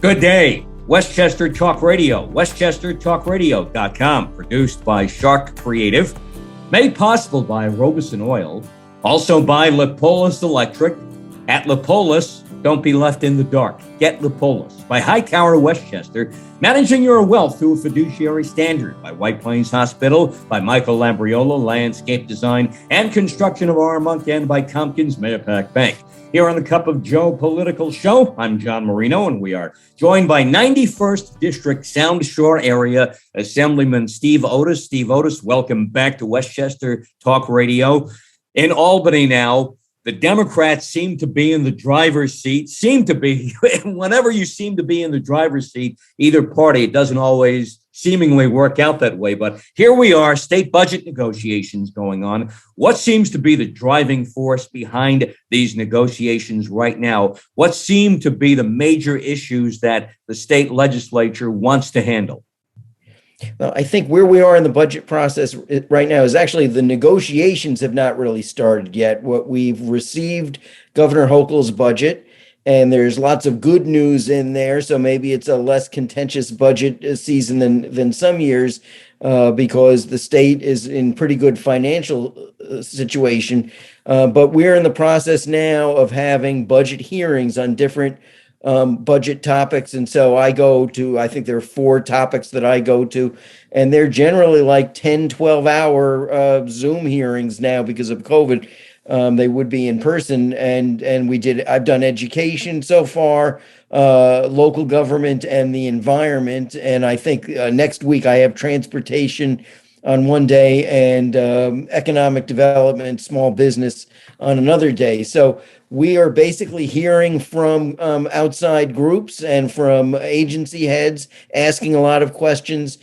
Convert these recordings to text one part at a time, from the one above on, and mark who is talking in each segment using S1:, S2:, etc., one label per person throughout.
S1: Good day. Westchester Talk Radio, westchestertalkradio.com, produced by Sharc Creative, made possible by Robeson Oil, also by Lipolis Electric. At Lipolis, don't be left in the dark. Get Lipolis. By Hightower Westchester, managing your wealth through a fiduciary standard. By White Plains Hospital, by Michael Lambriola, Landscape Design and Construction of Armonk, and by Tompkins Mahopac Bank. Here on the Cup of Joe Political Show, I'm John Marino, and we are joined by 91st District Sound Shore Area Assemblyman Steve Otis. Steve Otis, welcome back to Westchester Talk Radio. In Albany now, the Democrats seem to be in the driver's seat, whenever you seem to be in the driver's seat, either party, it doesn't always seemingly work out that way. But here we are, state budget negotiations going on. What seems to be the driving force behind these negotiations right now? What seem to be the major issues that the state legislature wants to handle?
S2: Well, I think where we are in the budget process right now is actually the negotiations have not really started yet. What we've received Governor Hochul's budget, and there's lots of good news in there. So maybe it's a less contentious budget season than some years because the state is in pretty good financial situation. But we're in the process now of having budget hearings on different budget topics. And so I think there are 4 topics that I go to, and they're generally like 10, 12-hour Zoom hearings now because of COVID. They would be in person, and I've done education so far, local government and the environment. And I think next week I have transportation on one day and economic development, small business on another day. So we are basically hearing from outside groups and from agency heads asking a lot of questions.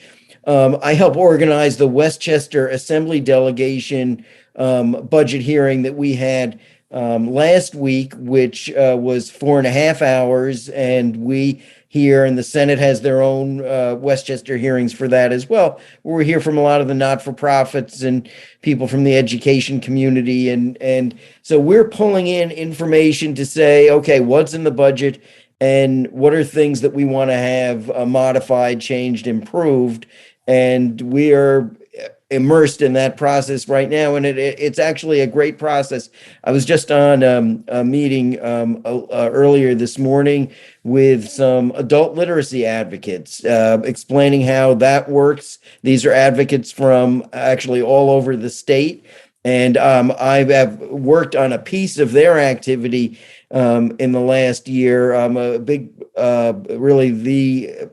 S2: I help organize the Westchester Assembly delegation budget hearing that we had last week, which was 4.5 hours, and we here and the Senate has their own Westchester hearings for that as well, where we hear from a lot of the not-for-profits and people from the education community, and so we're pulling in information to say, okay, what's in the budget and what are things that we want to have modified, changed, improved, and we are immersed in that process right now, and it's actually a great process. I was just on a meeting earlier this morning with some adult literacy advocates explaining how that works. These are advocates from actually all over the state, and I have worked on a piece of their activity in the last year. I'm a big, really the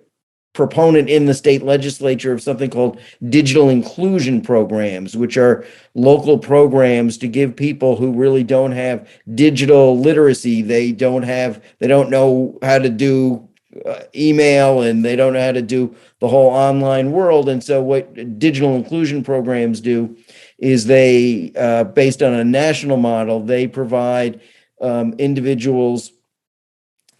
S2: proponent in the state legislature of something called digital inclusion programs, which are local programs to give people who really don't have digital literacy. They don't know how to do email, and they don't know how to do the whole online world. And so what digital inclusion programs do is they, based on a national model, they provide individuals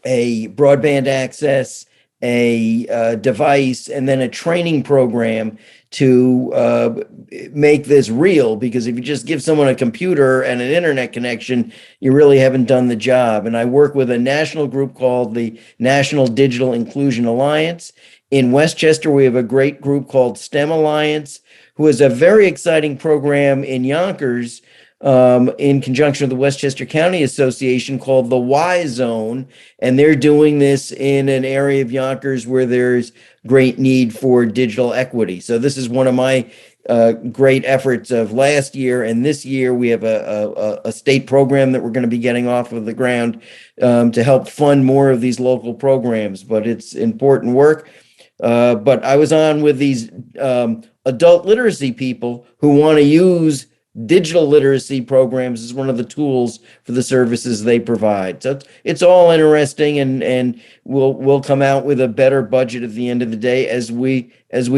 S2: a broadband access, a device, and then a training program to make this real, because if you just give someone a computer and an internet connection, you really haven't done the job. And I work with a national group called the National Digital Inclusion Alliance. In Westchester, we have a great group called STEM Alliance, who has a very exciting program in Yonkers in conjunction with the Westchester County Association called the Y Zone. And they're doing this in an area of Yonkers where there's great need for digital equity. So this is one of my great efforts of last year. And this year we have a state program that we're going to be getting off of the ground to help fund more of these local programs. But it's important work. But I was on with these adult literacy people who want to use digital literacy programs as one of the tools for the services they provide. So it's all interesting, and we'll come out with a better budget at the end of the day, as we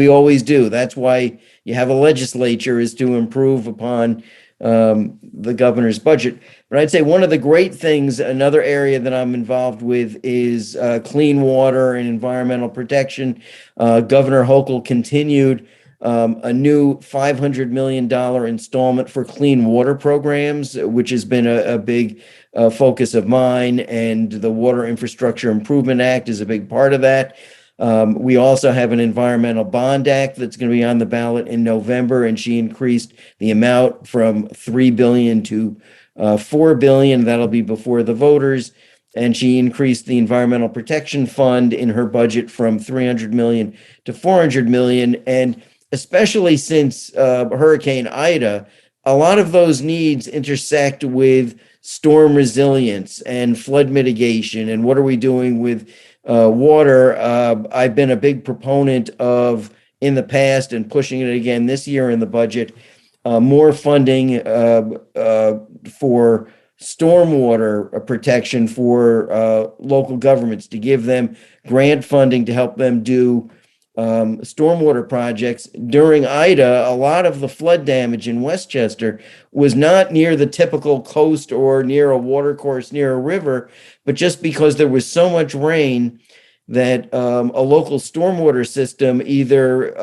S2: always do. That's why you have a legislature, is to improve upon the governor's budget. But I'd say one of the great things, another area that I'm involved with, is clean water and environmental protection. Governor Hochul continued a new $500 million installment for clean water programs, which has been a big focus of mine. And the Water Infrastructure Improvement Act is a big part of that. We also have an Environmental Bond Act that's going to be on the ballot in November, and she increased the amount from $3 billion to $4 billion. That'll be before the voters. And she increased the Environmental Protection Fund in her budget from $300 million to $400 million. And especially since Hurricane Ida, a lot of those needs intersect with storm resilience and flood mitigation. And what are we doing with water? I've been a big proponent of, in the past, and pushing it again this year in the budget, more funding for stormwater protection for local governments, to give them grant funding to help them do stormwater projects. During Ida, a lot of the flood damage in Westchester was not near the typical coast or near a watercourse near a river, but just because there was so much rain that a local stormwater system either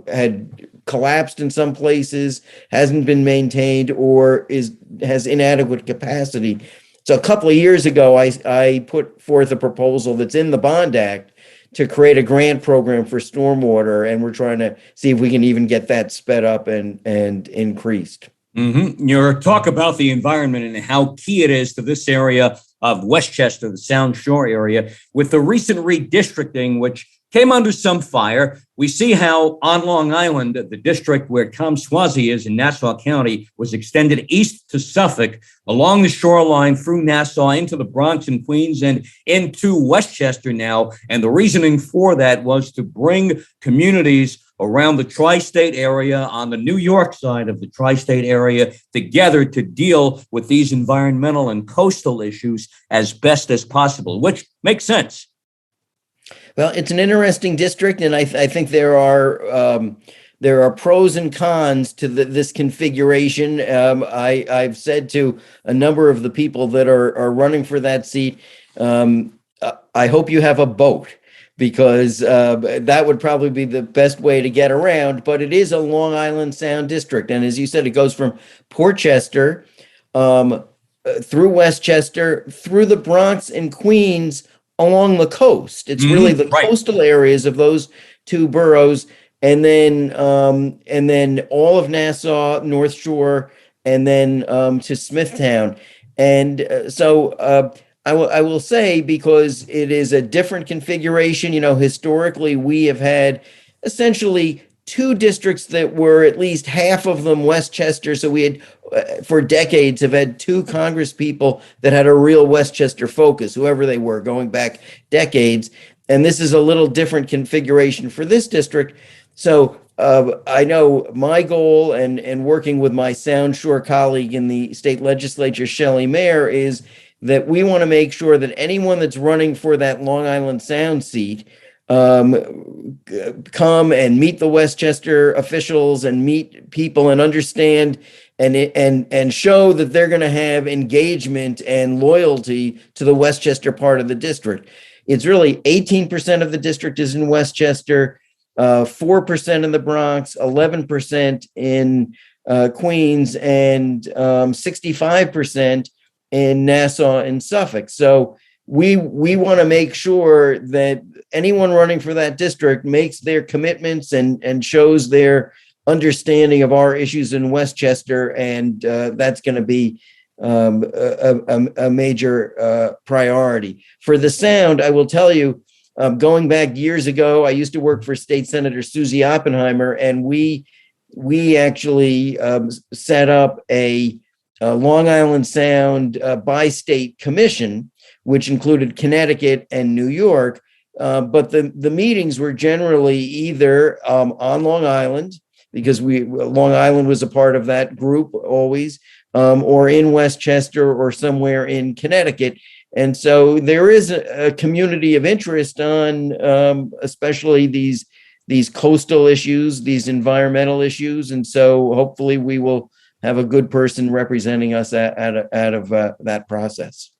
S2: had collapsed in some places, hasn't been maintained, or has inadequate capacity. So a couple of years ago, I put forth a proposal that's in the Bond Act to create a grant program for stormwater, and we're trying to see if we can even get that sped up and increased.
S1: Mm-hmm. Your talk about the environment and how key it is to this area of Westchester, the Sound Shore area, with the recent redistricting, which came under some fire. We see how on Long Island, the district where Tom Swazi is in Nassau County, was extended east to Suffolk, along the shoreline, through Nassau, into the Bronx and Queens, and into Westchester now. And the reasoning for that was to bring communities around the tri-state area, on the New York side of the tri-state area, together to deal with these environmental and coastal issues as best as possible, which makes sense.
S2: Well, it's an interesting district, and I think there are pros and cons to this configuration. I've said to a number of the people that are running for that seat, I hope you have a boat, because that would probably be the best way to get around. But it is a Long Island Sound district, and as you said, it goes from Portchester through Westchester, through the Bronx and Queens, along the coast. It's really the coastal areas of those two boroughs, and then all of Nassau, North Shore, and then to Smithtown. And so I will say, because it is a different configuration, historically we have had essentially two districts that were at least half of them Westchester. So we had, for decades, have had two Congress people that had a real Westchester focus, whoever they were, going back decades. And this is a little different configuration for this district. So I know my goal, and working with my Sound Shore colleague in the state legislature, Shelley Mayer, is that we want to make sure that anyone that's running for that Long Island Sound seat come and meet the Westchester officials and meet people and understand and show that they're going to have engagement and loyalty to the Westchester part of the district. It's really 18% of the district is in Westchester, 4% in the Bronx, 11% in Queens, and 65% in Nassau and Suffolk. So we want to make sure that anyone running for that district makes their commitments and shows their understanding of our issues in Westchester, and that's going to be a major priority. For the Sound, I will tell you, going back years ago, I used to work for State Senator Susie Oppenheimer, and we actually set up a Long Island Sound bi-state commission, which included Connecticut and New York. But the meetings were generally either on Long Island, because Long Island was a part of that group always, or in Westchester or somewhere in Connecticut. And so there is a community of interest on especially these coastal issues, these environmental issues. And so hopefully we will have a good person representing us out of that process.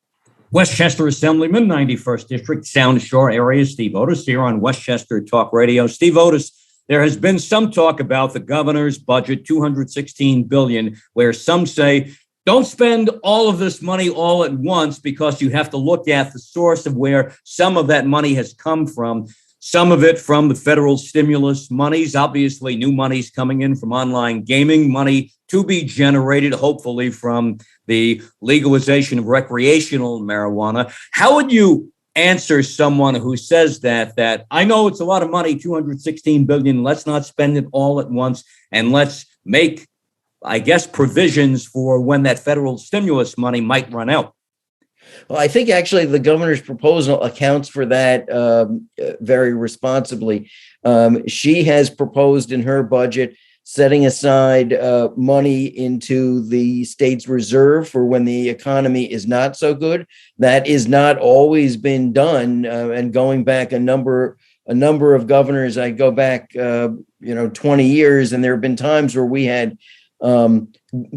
S1: Westchester Assemblyman, 91st District, Sound Shore area, Steve Otis, here on Westchester Talk Radio. Steve Otis, there has been some talk about the governor's budget, $216 billion, where some say, don't spend all of this money all at once because you have to look at the source of where some of that money has come from. Some of it from the federal stimulus monies, obviously new monies coming in from online gaming, money to be generated, hopefully from the legalization of recreational marijuana. How would you answer someone who says that I know it's a lot of money, $216 billion, let's not spend it all at once, and let's make, I guess, provisions for when that federal stimulus money might run out?
S2: Well, I think actually the governor's proposal accounts for that very responsibly. She has proposed in her budget setting aside money into the state's reserve for when the economy is not so good. That is not always been done. And going back a number of governors, I go back 20 years, and there have been times where we had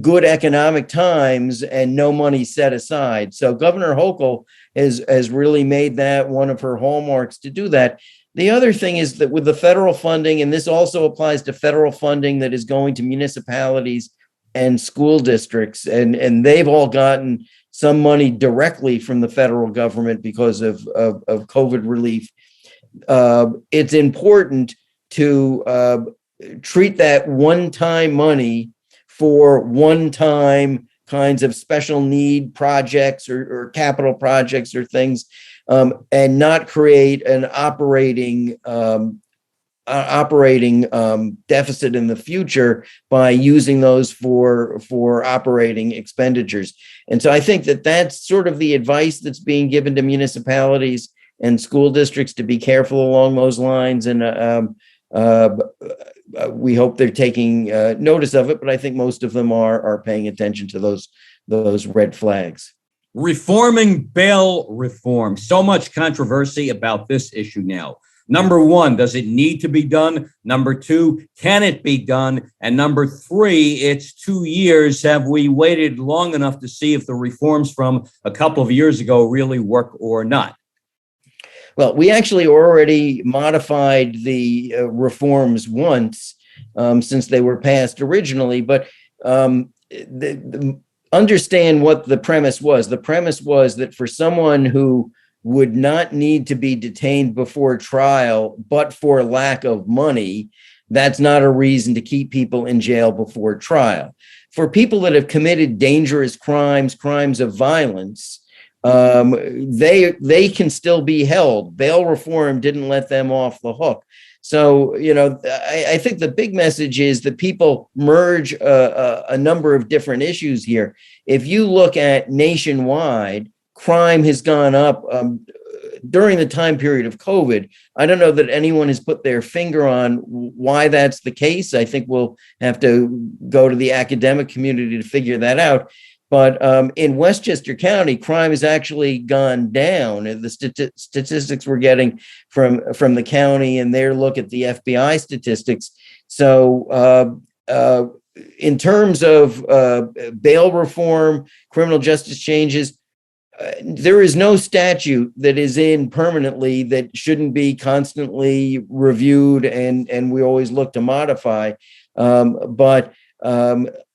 S2: good economic times and no money set aside. So Governor Hochul has really made that one of her hallmarks to do that. The other thing is that with the federal funding, and this also applies to federal funding that is going to municipalities and school districts, and they've all gotten some money directly from the federal government because of COVID relief. It's important to treat that one-time money for one-time kinds of special need projects or capital projects or things, and not create an operating deficit in the future by using those for operating expenditures. And so I think that that's sort of the advice that's being given to municipalities and school districts, to be careful along those lines. And we hope they're taking notice of it, but I think most of them are paying attention to those red flags.
S1: Reforming bail reform. So much controversy about this issue now. Number one, does it need to be done? Number two, can it be done? And number three, it's 2 years. Have we waited long enough to see if the reforms from a couple of years ago really work or not?
S2: Well, we actually already modified the reforms once since they were passed originally, but understand what the premise was. The premise was that for someone who would not need to be detained before trial, but for lack of money, that's not a reason to keep people in jail before trial. For people that have committed dangerous crimes, crimes of violence, they can still be held. Bail reform didn't let them off the hook. So, I think the big message is that people merge a number of different issues here. If you look at nationwide, crime has gone up during the time period of COVID. I don't know that anyone has put their finger on why that's the case. I think we'll have to go to the academic community to figure that out. But in Westchester County, crime has actually gone down. The statistics we're getting from the county and their look at the FBI statistics. So in terms of bail reform, criminal justice changes, there is no statute that is in permanently that shouldn't be constantly reviewed, and we always look to modify. But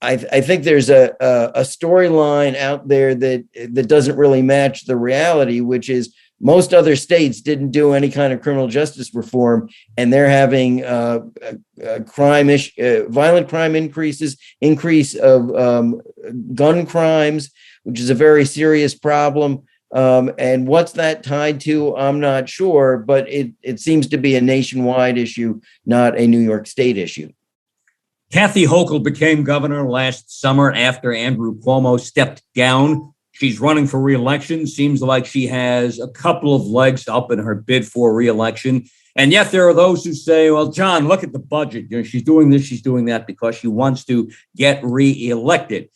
S2: I think there's a storyline out there that doesn't really match the reality, which is most other states didn't do any kind of criminal justice reform, and they're having violent crime increase of gun crimes, which is a very serious problem. And what's that tied to? I'm not sure, but it seems to be a nationwide issue, not a New York State issue.
S1: Kathy Hochul became governor last summer after Andrew Cuomo stepped down. She's running for re-election. Seems like she has a couple of legs up in her bid for re-election. And yet there are those who say, well, John, look at the budget. She's doing this, she's doing that because she wants to get re-elected.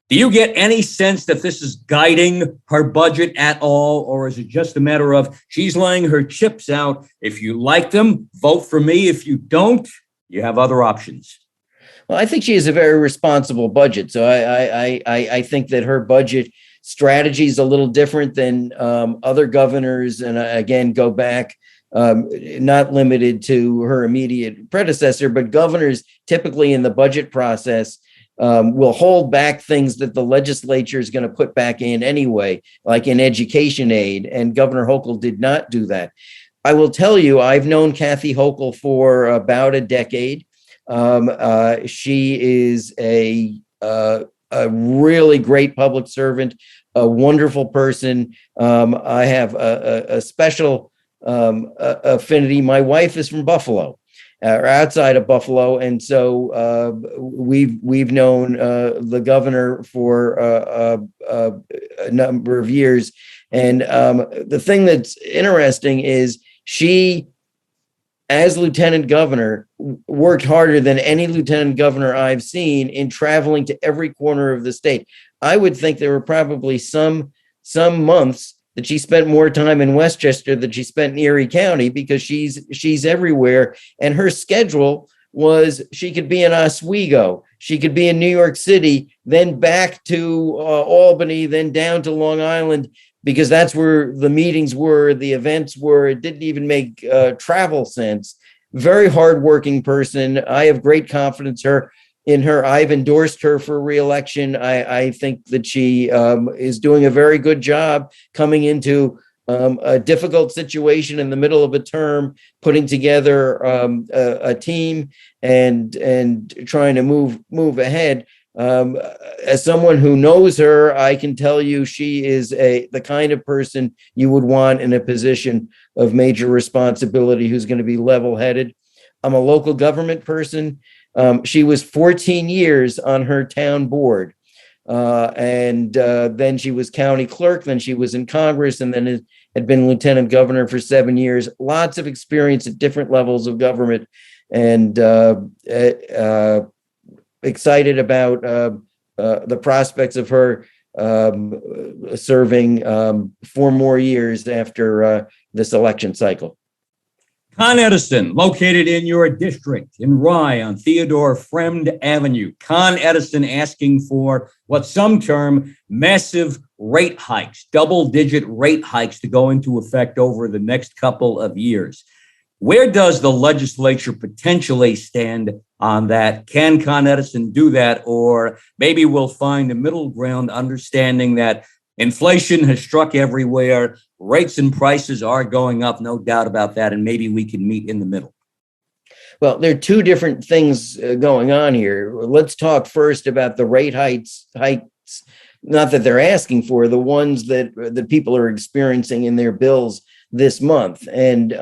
S1: Do you get any sense that this is guiding her budget at all? Or is it just a matter of she's laying her chips out? If you like them, vote for me. If you don't, you have other options.
S2: Well, I think she has a very responsible budget. So I think that her budget strategy is a little different than other governors. And again, go back not limited to her immediate predecessor, but governors typically in the budget process will hold back things that the legislature is going to put back in anyway, like in education aid, and Governor Hochul did not do that. I will tell you, I've known Kathy Hochul for about a decade. She is a really great public servant, a wonderful person. I have a special affinity. My wife is from Buffalo, or outside of Buffalo, and so we've known the governor for a number of years. And the thing that's interesting is she, as lieutenant governor, worked harder than any lieutenant governor I've seen in traveling to every corner of the state. I would think there were probably some months that she spent more time in Westchester than she spent in Erie County, because she's everywhere. And her schedule was, she could be in Oswego, she could be in New York City, then back to Albany, then down to Long Island, because that's where the meetings were, the events were. It didn't even make travel sense. Very hardworking person. I have great confidence in her. I've endorsed her for re-election. I think that she is doing a very good job coming into a difficult situation in the middle of a term, putting together a team and trying to move ahead. As someone who knows her, I can tell you she is the kind of person you would want in a position of major responsibility, who's going to be level-headed. I'm a local government person. She was 14 years on her town board, and then she was county clerk, then she was in Congress, and then had been lieutenant governor for 7 years. Lots of experience at different levels of government, and excited about the prospects of her serving 4 more years after this election cycle.
S1: Con Edison, located in your district in Rye on Theodore Fremd Avenue. Con Edison asking for what some term massive rate hikes, double-digit rate hikes to go into effect over the next couple of years. Where does the legislature potentially stand on that? Can Con Edison do that? Or maybe we'll find a middle ground, understanding that inflation has struck everywhere. Rates and prices are going up, no doubt about that. And maybe we can meet in the middle.
S2: Well, there are two different things going on here. Let's talk first about the rate hikes, not that they're asking for, the ones that people are experiencing in their bills this month. And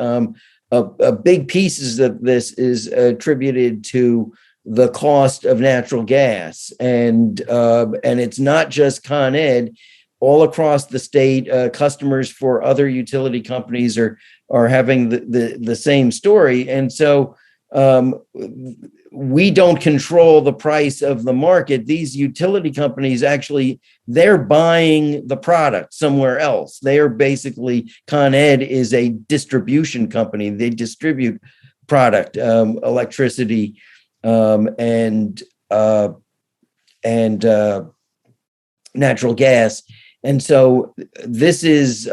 S2: a big piece of this is attributed to the cost of natural gas. And it's not just Con Ed. All across the state, customers for other utility companies are having the same story. And so we don't control the price of the market. These utility companies actually, they're buying the product somewhere else. They are basically, Con Ed is a distribution company. They distribute product, electricity, and natural gas. And so this is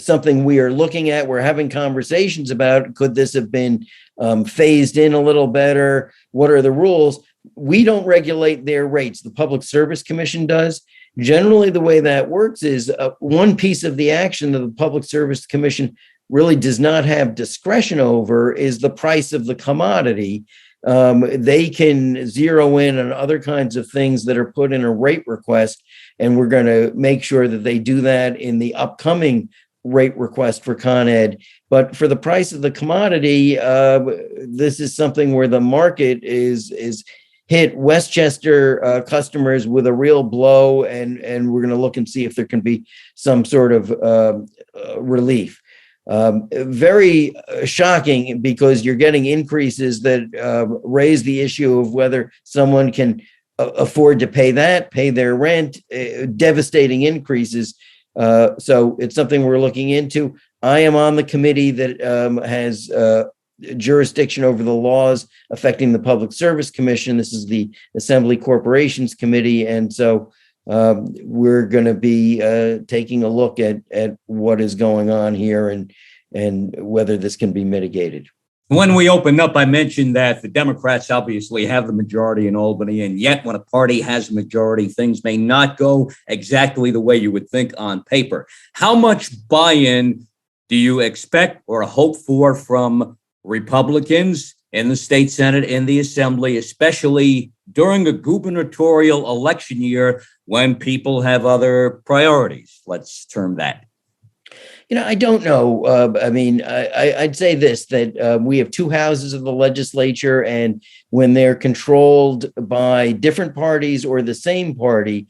S2: something we are looking at. We're having conversations about, could this have been phased in a little better? What are the rules? We don't regulate their rates. The Public Service Commission does. Generally, the way that works is one piece of the action that the Public Service Commission really does not have discretion over is the price of the commodity. They can zero in on other kinds of things that are put in a rate request, and we're going to make sure that they do that in the upcoming rate request for Con Ed. But for the price of the commodity, this is something where the market is hit Westchester customers with a real blow, and we're going to look and see if there can be some sort of relief. Very shocking, because you're getting increases that raise the issue of whether someone can afford to pay their rent, devastating increases. So it's something we're looking into. I am on the committee that has jurisdiction over the laws affecting the Public Service Commission. This is the Assembly Corporations Committee. And so we're going to be taking a look at what is going on here whether this can be mitigated.
S1: When we opened up, I mentioned that the Democrats obviously have the majority in Albany, and yet when a party has a majority, things may not go exactly the way you would think on paper. How much buy-in do you expect or hope for from Republicans in the state Senate, in the Assembly, especially during a gubernatorial election year when people have other priorities? Let's term that.
S2: I don't know. I'd say this, that we have two houses of the legislature, and when they're controlled by different parties or the same party,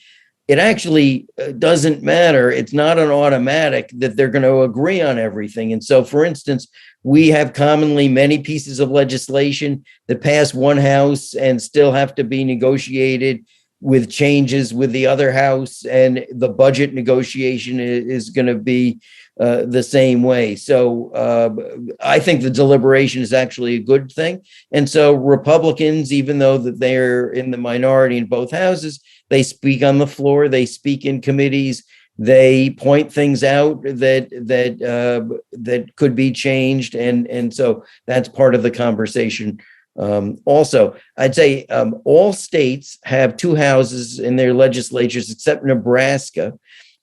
S2: it actually doesn't matter. It's not an automatic that they're going to agree on everything. And so, for instance, we have commonly many pieces of legislation that pass one house and still have to be negotiated with changes with the other house, and the budget negotiation is going to be the same way. So I think the deliberation is actually a good thing. And so Republicans, even though that they're in the minority in both houses, they speak on the floor, they speak in committees, they point things out that could be changed, and so that's part of the conversation. Also, I'd say all states have two houses in their legislatures except Nebraska.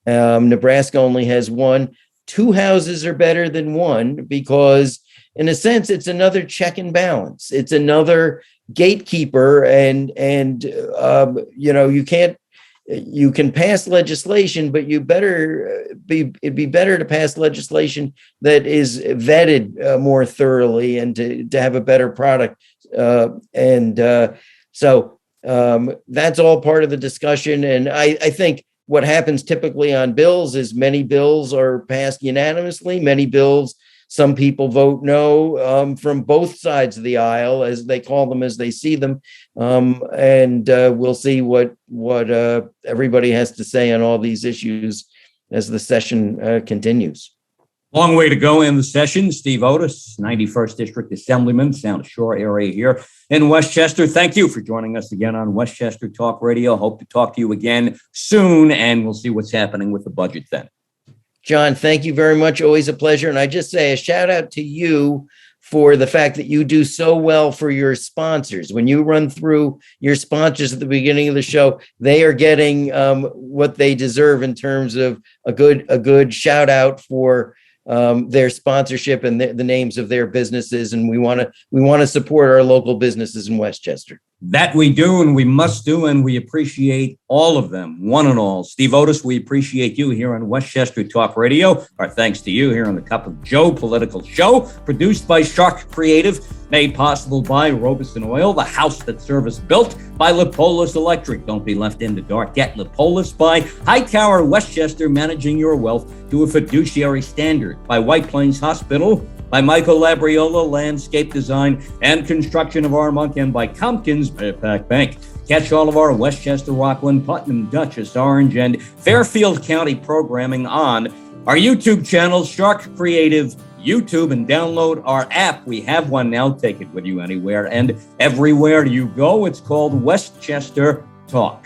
S2: Nebraska only has one. Two houses are better than one because, in a sense, it's another check and balance. It's another gatekeeper, and you can pass legislation, but it'd be better to pass legislation that is vetted more thoroughly and to have a better product. So that's all part of the discussion. And I think what happens typically on bills is many bills are passed unanimously. Many bills, some people vote no from both sides of the aisle, as they call them, as they see them. And we'll see what everybody has to say on all these issues as the session continues.
S1: Long way to go in the session. Steve Otis, 91st District Assemblyman, Sound Shore area here in Westchester. Thank you for joining us again on Westchester Talk Radio. Hope to talk to you again soon, and we'll see what's happening with the budget then.
S2: John, thank you very much. Always a pleasure. And I just say a shout out to you for the fact that you do so well for your sponsors. When you run through your sponsors at the beginning of the show, they are getting what they deserve in terms of a good shout out for their sponsorship and the names of their businesses. And we want to support our local businesses in Westchester.
S1: That we do, and we must do, and we appreciate all of them, one and all. Steve Otis, we appreciate you here on Westchester Talk Radio. Our thanks to you here on the Cup of Joe political show, produced by Sharc Creative, made possible by Robeson Oil, the house that service built by Lipolis Electric. Don't be left in the dark. Get Lipolis by Hightower Westchester, managing your wealth to a fiduciary standard, by White Plains Hospital, by Michael Labriola, landscape design and construction of Armonk, and by Compton's Pack Bank. Catch all of our Westchester, Rockland, Putnam, Dutchess, Orange, and Fairfield County programming on our YouTube channel, Sharc Creative YouTube, and download our app. We have one now. Take it with you anywhere and everywhere you go. It's called Westchester Talk.